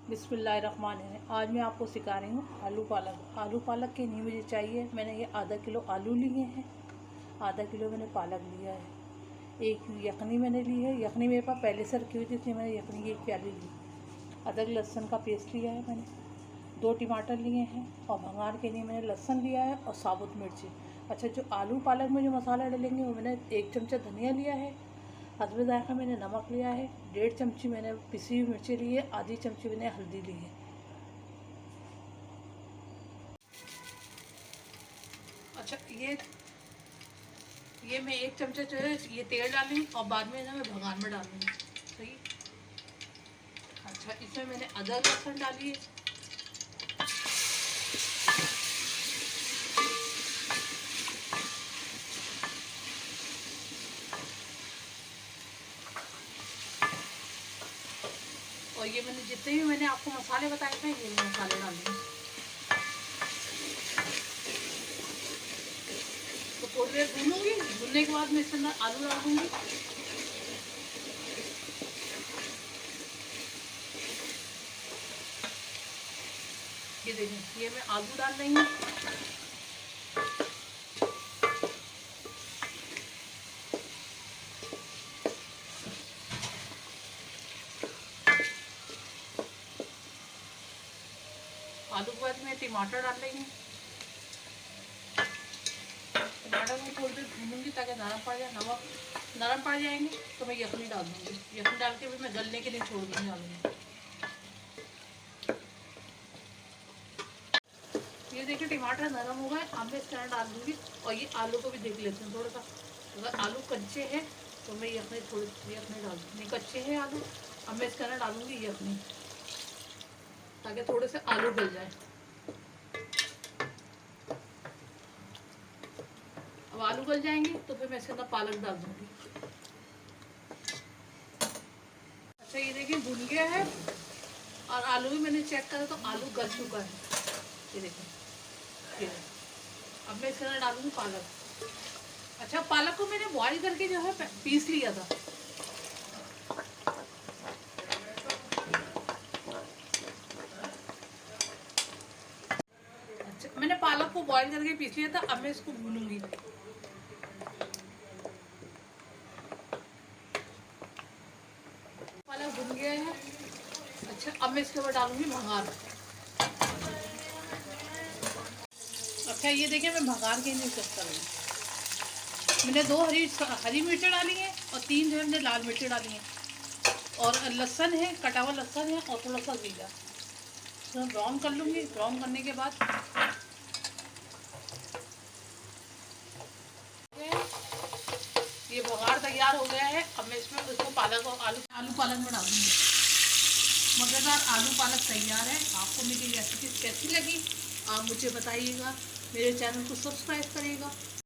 बिस्मिल्लाहिर्रहमानिर्रहीम। आज मैं आपको सिखा रही हूँ आलू पालक। आलू पालक के लिए मुझे चाहिए, मैंने ये आधा किलो आलू लिए हैं, आधा किलो मैंने पालक लिया है, एक यखनी मैंने ली है। यखनी मेरे पास पहले से रखी हुई थी इसलिए मैंने यखनी की एक प्याली ली। अदरक लहसुन का पेस्ट लिया है मैंने, 2 टमाटर लिए हैं और भंगार के लिए मैंने लहसुन लिया है और साबुत मिर्ची। अच्छा, जो आलू पालक में जो मसाला डालेंगे वो मैंने 1 चमचा धनिया लिया है, हस्बे जायका मैंने नमक लिया है, 1.5 चमची मैंने पिसी हुई मिर्ची ली है, आधी चमची मैंने हल्दी ली है। अच्छा, ये मैं 1 चमचा जो है ये तेल डालूँगी और बाद में ना मैं भगवान में डालूँगी। सही। अच्छा, इसमें मैंने अदरक लहसुन डाली है, और ये मैंने जितने भी मैंने आपको मसाले बताए थे ये मसाले डालूँगी। तो थोड़ी देर भूनूंगी, भूनने के बाद मैं इसके अंदर आलू डाल दूँगी। ये देखिए, ये मैं आलू डाल रही हूँ। आलू के बाद मैं टमाटर डाल रही हूँ। टमाटर को थोड़ी देर भूनूंगी ताकि नरम पड़ जाए। नमक नरम पड़ जाएंगे तो मैं यखनी डाल दूँगी। यखनी डाल के भी मैं गलने के लिए छोड़ दूँगी आलू। ये देखिए, टमाटर नरम हो गए, अब मैं इसके अंदर डाल दूँगी और ये आलू को भी देख लेते हैं थोड़ा सा। अगर आलू कच्चे हैं तो मैं यखनी थोड़ी यखनी डाल दूँगी। नहीं कच्चे हैं आलू, अब मैं इसके अंदर डालूँगी यखनी ताकि थोड़े से आलू गल जाए। अब आलू गल जाएंगे तो फिर मैं इसके अंदर पालक डाल दूँगी। अच्छा, ये देखिए भुन गया है और आलू भी मैंने चेक करा तो आलू गल चुका है। ये देखिए, ये अब मैं इसके अंदर डालूंगी पालक। अच्छा, पालक को मैंने बॉईल करके जो है पीस लिया था। अच्छा, मैंने पालक को बॉईल करके पीस लिया था। अब मैं इसको भूनूंगी। पालक भुन गया है। अच्छा, अब मैं इसके ऊपर डालूंगी भंगार। अच्छा, ये देखिए मैं भंगार के लिए चेक कर रही हूँ। मैंने 2 हरी मिर्चें डाली हैं और 3 जो है मैंने लाल मिर्चें डाली हैं और लहसुन है, कटा हुआ लहसुन है और थोड़ा सा जीरा। तो ब्राउन कर लूँगी। ब्राउन करने के बाद ये बघार तैयार हो गया है। अब मैं इसमें उसको पालक और आलू पालक में डालूंगी। मज़ेदार आलू पालक तैयार है। आपको मेरी रेसिपी कैसी लगी आप मुझे बताइएगा। मेरे चैनल को सब्सक्राइब करिएगा।